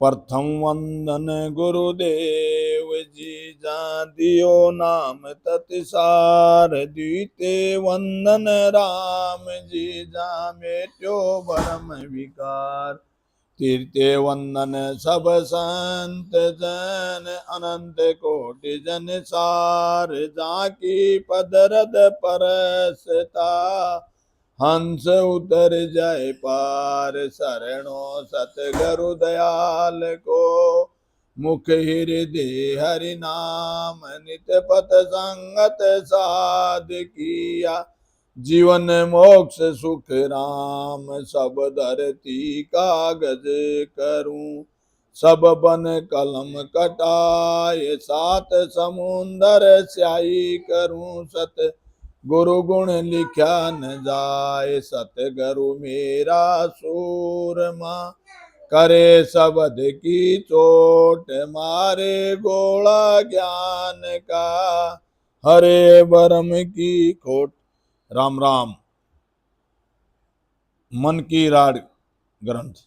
प्रथम वंदन गुरुदेव जी जा दियो नाम तत्सार, द्वितीय वंदन राम जी जा मेट्यो भरम विकार, तृतीय वंदन सब संत जन अनंत कोटि जन सार, जाकी पदरद परसता हंस उतर जाय पार, शरणो सतगुरु दयाल को मुख हृदय हरि नाम, नित पथ संगत साध किया, जीवन मोक्ष सुख राम, सब धरती कागज करूं, सब बन कलम कटाए, सात समुंदर स्याही करूं, सत गुरु गुण लिखा न जाए, सतगुरु मेरा सूरमा, करे शब्द की चोट, मारे गोला ज्ञान का, हरे बरम की खोट। राम राम। मन की राड ग्रंथ।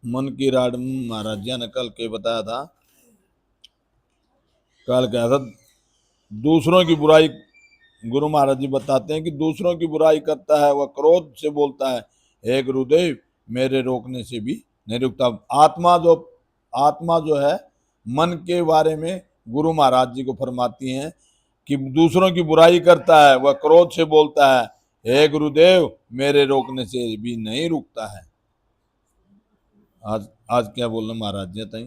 मन की राड महाराज जी ने कल के बताया था, कल क्या था, दूसरों की बुराई। गुरु महाराज जी बताते हैं कि दूसरों की बुराई करता है वह क्रोध से बोलता है, हे गुरुदेव मेरे रोकने से भी नहीं रुकता। आत्मा जो है मन के बारे में गुरु महाराज जी को फरमाती हैं कि दूसरों की बुराई करता है वह क्रोध से बोलता है, हे गुरुदेव मेरे रोकने से भी नहीं रुकता है। आज क्या बोल रहे महाराज जी तई,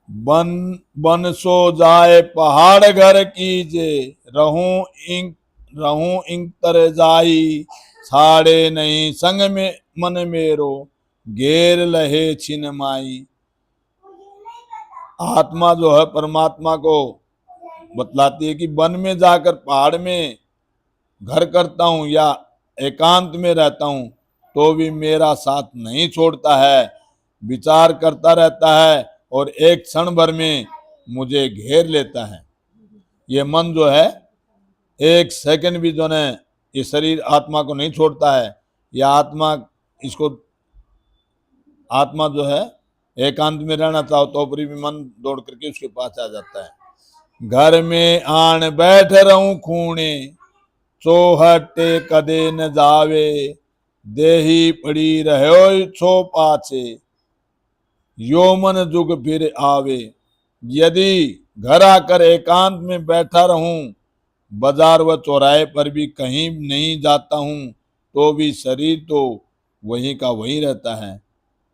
बन बन सो जाए पहाड़ घर कीजे, रहूं इंग तर जाई, छाड़े नहीं संग में मन मेरो, घेर लहे छिन माई। आत्मा जो है परमात्मा को बतलाती है कि वन में जाकर पहाड़ में घर करता हूं या एकांत में रहता हूं तो भी मेरा साथ नहीं छोड़ता है, विचार करता रहता है और एक क्षण भर में मुझे घेर लेता है। ये मन जो है एक सेकंड भी जो है ये शरीर आत्मा को नहीं छोड़ता है। यह आत्मा जो है एकांत में रहना चाहो तो भी मन दौड़ करके उसके पास आ जाता है। घर में आन बैठ रहूं खूणे, चौहटे कदे न जावे, देही पड़ी रहो छो पाछे, यो मन जुग फिर आवे। यदि घर आकर एकांत में बैठा रहूं, बाजार व चौराहे पर भी कहीं नहीं जाता हूं तो भी शरीर तो वहीं का वहीं रहता है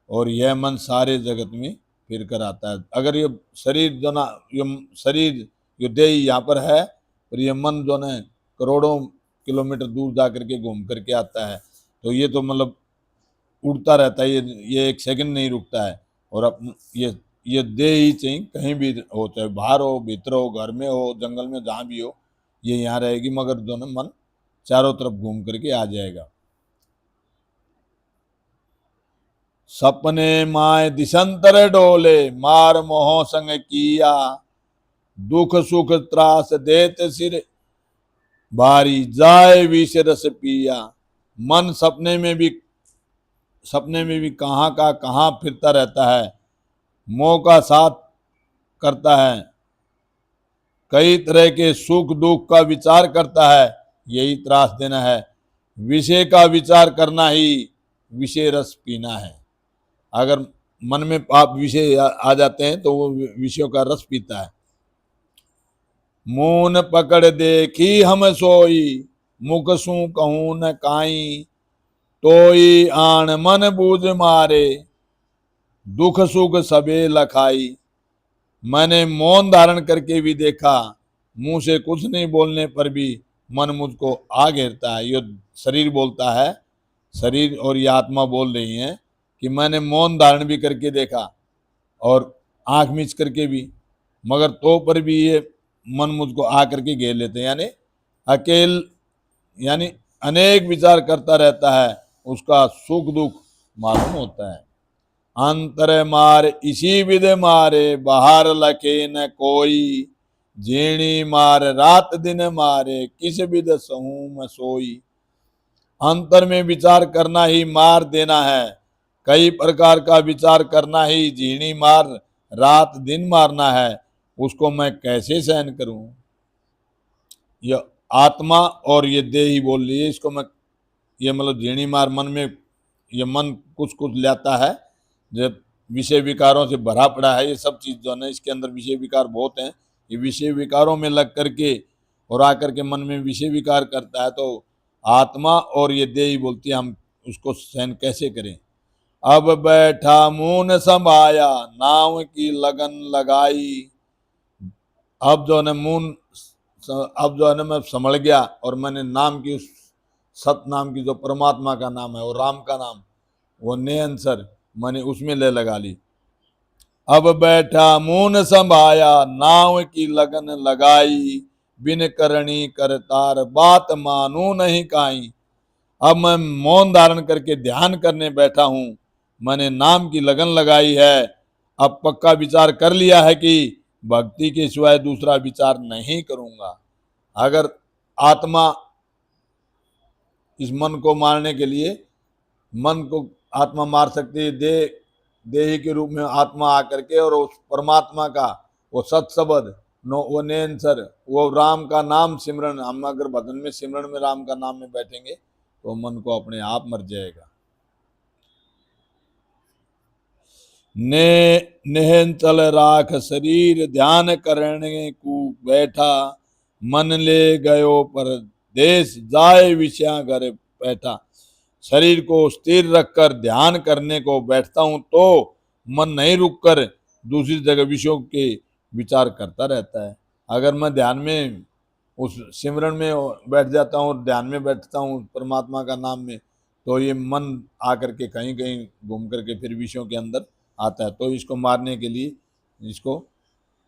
और यह मन सारे जगत में फिर कर आता है। अगर ये शरीर जो ना ये देह यहाँ पर है और ये मन जो ना करोड़ों किलोमीटर दूर जा करके घूम करके आता है, तो ये तो मतलब उड़ता रहता है, ये एक सेकंड नहीं रुकता है। और अब ये देह ही चाहिए कहीं भी हो, चाहे बाहर हो, भीतर हो, घर में हो, जंगल में, जहाँ भी हो, ये यहाँ रहेगी, मगर दोनों मन चारों तरफ घूम करके आ जाएगा। सपने माए दिशंतर डोले, मार मोह संग किया, दुख सुख त्रास देत सिर, भारी जाए विष रस पिया। मन सपने में भी कहाँ का कहाँ फिरता रहता है, मोह का साथ करता है, कई तरह के सुख दुख का विचार करता है, यही त्रास देना है। विषय का विचार करना ही विषय रस पीना है। अगर मन में पाप विषय आ जाते हैं तो वो विषयों का रस पीता है। मून पकड़ देखी हम सोई, मुख सू कहूं न काई, तोई आन मन बूझ मारे, दुख सुख सबे लखाई। मैंने मौन धारण करके भी देखा, मुंह से कुछ नहीं बोलने पर भी मन मुझको आ घेरता है। ये शरीर बोलता है, शरीर और ये आत्मा बोल रही हैं कि मैंने मौन धारण भी करके देखा और आंख मीच करके भी, मगर तो पर भी ये मन मुझको आ करके घेर लेते हैं। यानी अनेक विचार करता रहता है, उसका सुख दुख मालूम होता है। अंतर मार इसी विध मारे, बाहर लखे न कोई, जीणी मार रात दिन मारे, किस विध सहूं मैं सोई। अंतर में विचार करना ही मार देना है, कई प्रकार का विचार करना ही जीणी मार रात दिन मारना है, उसको मैं कैसे सहन करूं। यह आत्मा और ये देही बोल रही है, इसको मैं ये मतलब झीणी मार मन में, ये मन कुछ कुछ लाता है, जब विषय विकारों से भरा पड़ा है ये सब चीज जो है ना, इसके अंदर विषय विकार बहुत हैं। ये विषय विकारों में लग करके और आकर के मन में विषय विकार करता है, तो आत्मा और ये देही बोलती है हम उसको सहन कैसे करें। अब बैठा मून समाया, नाव की लगन लगाई। अब जो है ना मून, अब जो है ना मैं समझ गया और मैंने नाम की उस सत नाम की जो परमात्मा का नाम है, वो राम का नाम, वो ने आंसर मैंने उसमें ले लगा ली। अब बैठा मून संभाया, नाव की लगन लगाई, बिन करनी करतार बात मानू नहीं काई। अब मैं मौन धारण करके ध्यान करने बैठा हूं, मैंने नाम की लगन लगाई है। अब पक्का विचार कर लिया है कि भक्ति के सिवाय दूसरा विचार नहीं करूंगा। अगर आत्मा इस मन को मारने के लिए, मन को आत्मा मार सकती है, देही के रूप में आत्मा आकर के, और उस परमात्मा का वो सत शब्द नो वो नेंसर, वो राम का नाम सिमरन, हम अगर भजन में सिमरन में राम का नाम में बैठेंगे तो मन को अपने आप मर जाएगा। ने नेहंचल राख शरीर, ध्यान करने को बैठा, मन ले गयो पर देश, जाए विषया घर बैठा। शरीर को स्थिर रखकर ध्यान करने को बैठता हूं तो मन नहीं रुककर दूसरी जगह विषयों के विचार करता रहता है। अगर मैं ध्यान में उस सिमरन में बैठ जाता हूँ, ध्यान में बैठता हूँ परमात्मा का नाम में, तो ये मन आकर के कहीं कहीं घूम करके फिर विषयों के अंदर आता है। तो इसको मारने के लिए इसको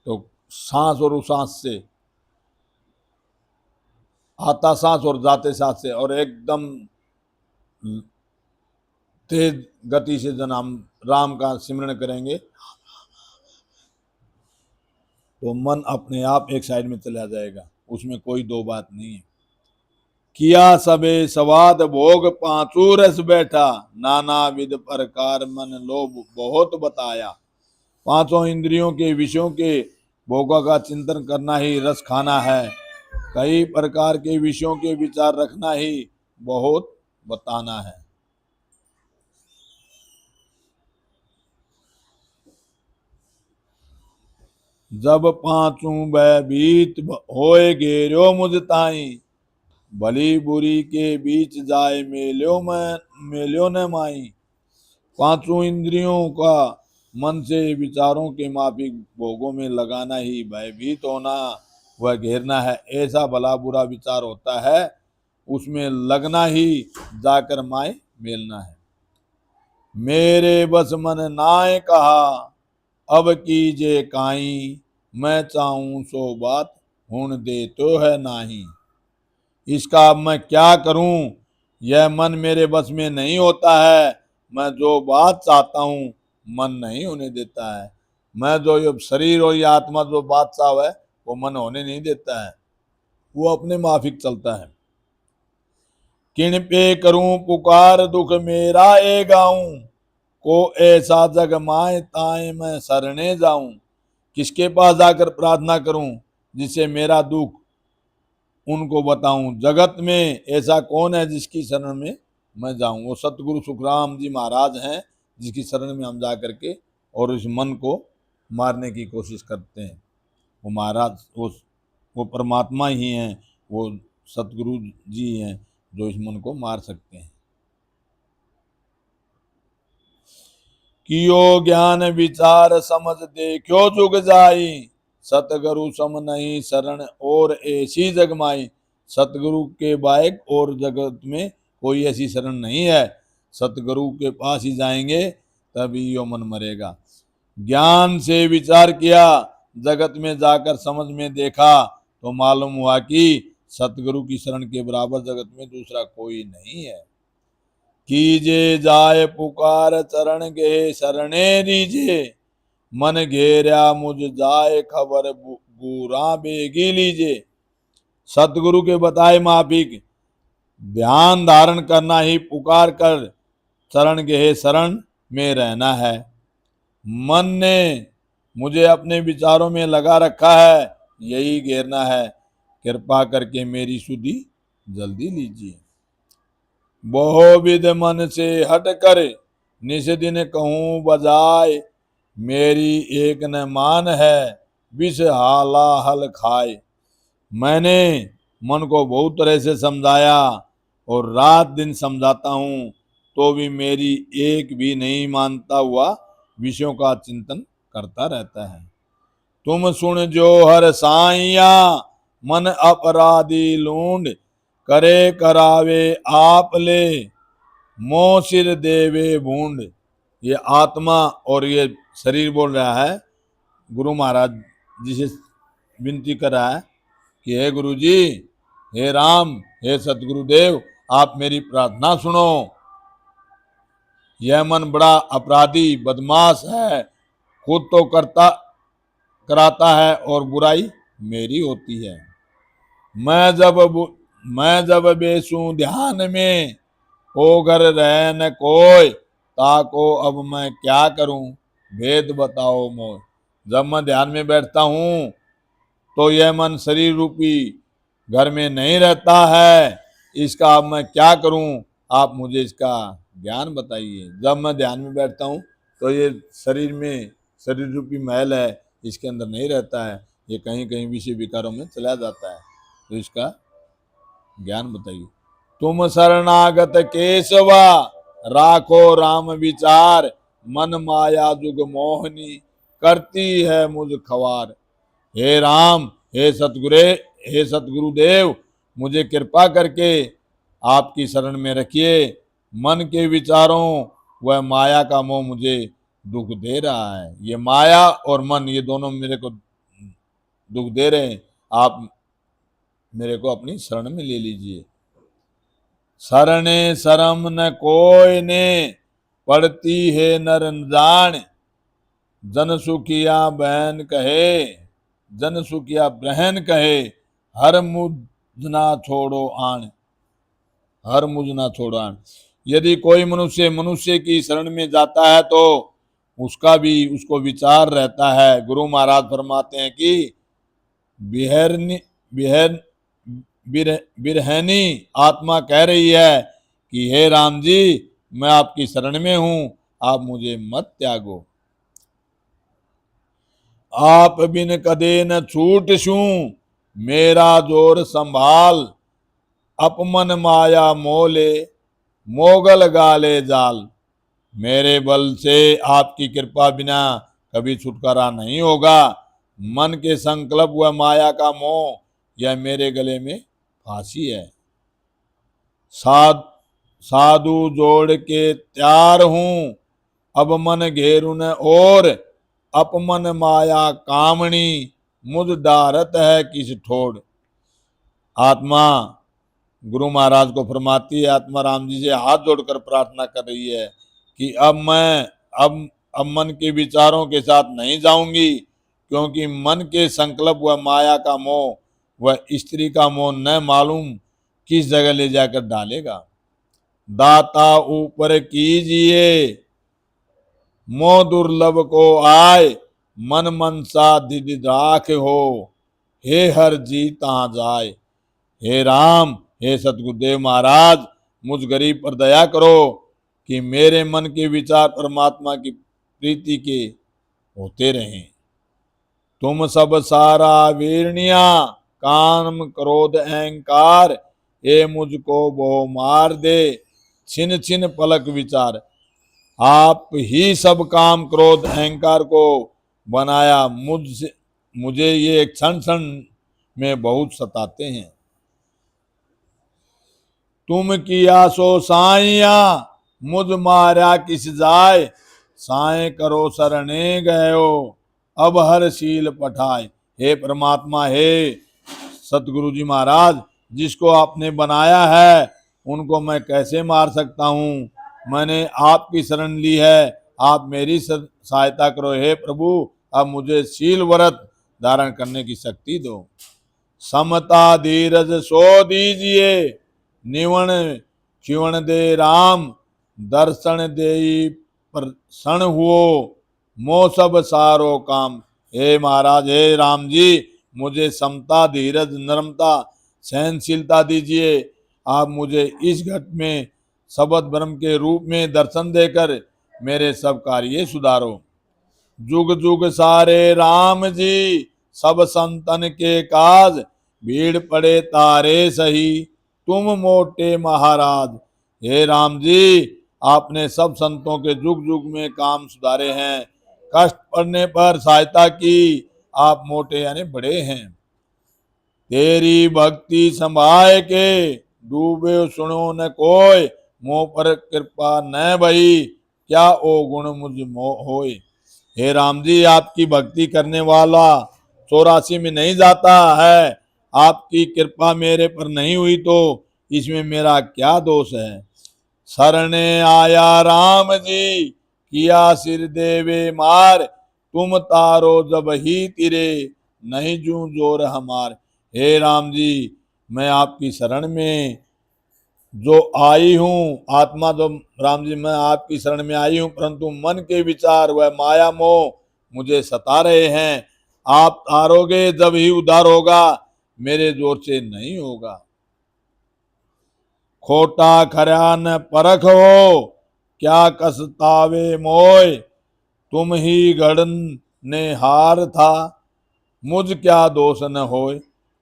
तो सांस और उस सांस से, आता सांस और जाते सांस से, और एकदम तेज गति से जन हम राम का सिमरन करेंगे तो मन अपने आप एक साइड में चला जाएगा, उसमें कोई दो बात नहीं है। किया सबे स्वाद भोग, पांचू रस बैठा, नाना विध प्रकार मन लोभ बहुत बताया। पांचों इंद्रियों के विषयों के भोगों का चिंतन करना ही रस खाना है, कई प्रकार के विषयों के विचार रखना ही बहुत बताना है। जब पांचू भयभीत होए घेरो मुझ ताई, भली बुरी के बीच जाए मेल्यो न माई। पांचों इंद्रियों का मन से विचारों के माफिक भोगों में लगाना ही भयभीत होना वह घेरना है। ऐसा भला बुरा विचार होता है, उसमें लगना ही जाकर माए मेलना है। मेरे बस मन नाय कहा, अब कीजे काई, मैं चाहूं सो बात हुन दे तो है नाही। इसका अब मैं क्या करूं, यह मन मेरे बस में नहीं होता है। मैं जो बात चाहता हूं मन नहीं होने देता है। मैं जो ये शरीर और ये आत्मा जो बात चाह है वो मन होने नहीं देता है, वो अपने माफिक चलता है। किन पे करूं पुकार, दुख मेरा ए गाऊं, को ऐसा जग माए ताए मैं शरणे जाऊं। किसके पास जाकर प्रार्थना करूं जिससे मेरा दुख उनको बताऊं। जगत में ऐसा कौन है जिसकी शरण में मैं जाऊं। वो सतगुरु सुखराम जी महाराज हैं जिसकी शरण में हम जा करके और इस मन को मारने की कोशिश करते हैं। वो महाराज वो परमात्मा ही हैं, वो सतगुरु जी हैं जो इस मन को मार सकते हैं। कियो ज्ञान विचार समझ देखो जुग जाई, सतगुरु सम नहीं शरण और ऐसी जगमाई। सतगुरु के बाइक और जगत में कोई ऐसी शरण नहीं है। सतगुरु के पास ही जाएंगे तभी यो मन मरेगा। ज्ञान से विचार किया, जगत में जाकर समझ में देखा तो मालूम हुआ कि सतगुरु की शरण के बराबर जगत में दूसरा कोई नहीं है। कीजे जाए पुकार चरण गे शरणे दीजे, मन घेरा मुझ जाए खबर पूरा बेगी लीजिए। सतगुरु के बताए माफिक ध्यान धारण करना ही पुकार कर शरण गए शरण में रहना है। मन ने मुझे अपने विचारों में लगा रखा है, यही घेरना है। कृपा करके मेरी सुधि जल्दी लीजिए। बहुविध मन से हट कर निस दिन कहूँ बजाय, मेरी एक न मान है विष हाला हल खाए। मैंने मन को बहुत तरह से समझाया और रात दिन समझाता हूँ, तो भी मेरी एक भी नहीं मानता हुआ विषयों का चिंतन करता रहता है। तुम सुन जो हर साइया मन अपराधी लूंड, करे करावे आप ले मोह सिर देवे भूंड। ये आत्मा और ये शरीर बोल रहा है, गुरु महाराज जी से विनती कर रहा है कि हे गुरु जी, हे राम, हे सतगुरुदेव, आप मेरी प्रार्थना सुनो। यह मन बड़ा अपराधी बदमाश है, खुद तो कराता है और बुराई मेरी होती है। मैं जब बेसू ध्यान में, ओ घर रह न कोई, ताको अब मैं क्या करूं, भेद बताओ मोय। जब मैं ध्यान में बैठता हूं तो यह मन शरीर रूपी घर में नहीं रहता है, इसका अब मैं क्या करूं, आप मुझे इसका ज्ञान बताइए। जब मैं ध्यान में बैठता हूं तो ये शरीर रूपी महल है, इसके अंदर नहीं रहता है, ये कहीं कहीं विषय विकारों में चला जाता है, तो इसका ज्ञान बताइए। तुम शरणागत केशवा, राखो राम विचार, मन माया जुग मोहनी, करती है मुझ खवार। हे राम, हे सतगुरुदेव, मुझे कृपा करके आपकी शरण में रखिए। मन के विचारों व माया का मोह मुझे दुख दे रहा है। ये माया और मन, ये दोनों मेरे को दुख दे रहे हैं, आप मेरे को अपनी शरण में ले लीजिए। शरणे शरम न कोय ने, पड़ती है नर जान, जन सुखिया बहन कहे, जन सुखिया बहन कहे, हर मुझ ना छोड़ो आन, हर मुझ ना छोड़ो आन। यदि कोई मनुष्य की शरण में जाता है तो उसको विचार रहता है। गुरु महाराज फरमाते हैं कि बिरहनी आत्मा कह रही है कि हे राम जी, मैं आपकी शरण में हूं, आप मुझे मत त्यागो। आप बिन कदे न छूट छू, मेरा जोर संभाल, अपमन माया मोले, मोगल गाले जाल। मेरे बल से आपकी कृपा बिना कभी छुटकारा नहीं होगा। मन के संकल्प व माया का मोह, यह मेरे गले में फांसी है। साधु जोड़ के त्यार हूं, अब मन घेरुन और, अपमन माया कामणी, मुझ डारत है किस ठोड़। आत्मा गुरु महाराज को फरमाती है, आत्मा राम जी से हाथ जोड़कर प्रार्थना कर रही है कि अब मन के विचारों के साथ नहीं जाऊंगी, क्योंकि मन के संकल्प व माया का मोह व स्त्री का मोह न मालूम किस जगह ले जाकर डालेगा। दाता ऊपर कीजिए, मोह दुर्लभ को आए, मन मनसा दिद राख हो, हे हर जी तहां जाए। हे राम, हे सतगुरुदेव महाराज, मुझ गरीब पर दया करो कि मेरे मन के विचार परमात्मा की प्रीति के होते रहें। तुम सब सारा वीरनिया, काम क्रोध अहंकार, ये मुझको वो मार दे, छिन छिन पलक विचार। आप ही सब काम क्रोध अहंकार को बनाया, मुझे ये क्षण क्षण में बहुत सताते हैं। तुम किया सो साइया, मुझ मारा किस जाय, साए करो शरणे गयो, अब हर शील पठाए। हे परमात्मा, हे सतगुरु जी महाराज, जिसको आपने बनाया है उनको मैं कैसे मार सकता हूँ। मैंने आपकी शरण ली है, आप मेरी सहायता करो। हे प्रभु, अब मुझे शील व्रत धारण करने की शक्ति दो। समता धीरज सो दीजिए, निवण चिवण दे राम, दर्शन देई प्रसन्न हुओ, मो सब सारो काम। हे महाराज, हे राम जी, मुझे समता धीरज नम्रता सहनशीलता दीजिए। आप मुझे इस घट में शबद ब्रह्म के रूप में दर्शन देकर मेरे सब कार्य सुधारो। जुग जुग सारे राम जी, सब संतन के काज, भीड़ पड़े तारे सही, तुम मोटे महाराज। हे राम जी, आपने सब संतों के जुग जुग में काम सुधारे हैं, कष्ट पड़ने पर सहायता की, आप मोटे यानी बड़े हैं। तेरी भक्ति संभाय के, डूबे सुनो न कोय, मोह पर कृपा न भई, क्या ओ गुण मुझ मोह होय। हे राम जी, आपकी भक्ति करने वाला 84 में नहीं जाता है, आपकी कृपा मेरे पर नहीं हुई तो इसमें मेरा क्या दोष है। शरणे आया राम जी, किया सिर देवे मार, तुम तारो जब ही तिरे, नहीं जू जोर हमार। हे राम जी, मैं आपकी शरण में जो आई हूँ, आत्मा जो राम जी मैं आपकी शरण में आई हूँ, परंतु मन के विचार वह माया मोह मुझे सता रहे हैं। आप तारोगे जब ही उद्धार होगा, मेरे जोर से नहीं होगा। खोटा खरा न परख हो, क्या कसतावे मोय, तुम ही गढ़ने हार था, मुझ क्या दोष न होय।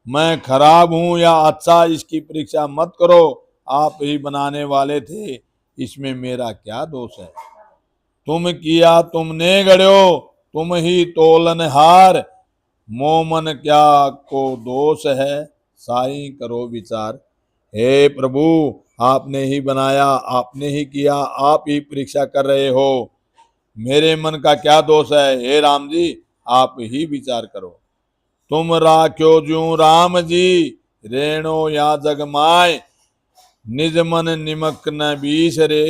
मैं खराब हूं या अच्छा, इसकी परीक्षा मत करो, आप ही बनाने वाले थे, इसमें मेरा क्या दोष है। तुम किया तुमने गढ़ो, तुम ही तोलनहार, मोमन क्या को दोष है, साईं करो विचार। हे प्रभु, आपने ही बनाया, आपने ही किया, आप ही परीक्षा कर रहे हो, मेरे मन का क्या दोष है। हे राम जी, आप ही विचार करो। तुम राख्यो ज्यों राम जी, रेणो या जग माय, निज मन निमक न बीसरे,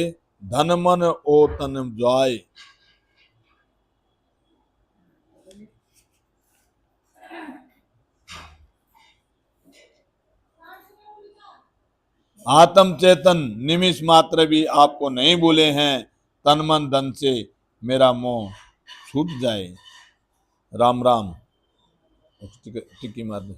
धन मन ओ तन जाय। आत्म चेतन निमिष मात्र भी आपको नहीं भूले हैं, तन मन धन से मेरा मोह छूट जाए। राम राम। टिक्की मार दे।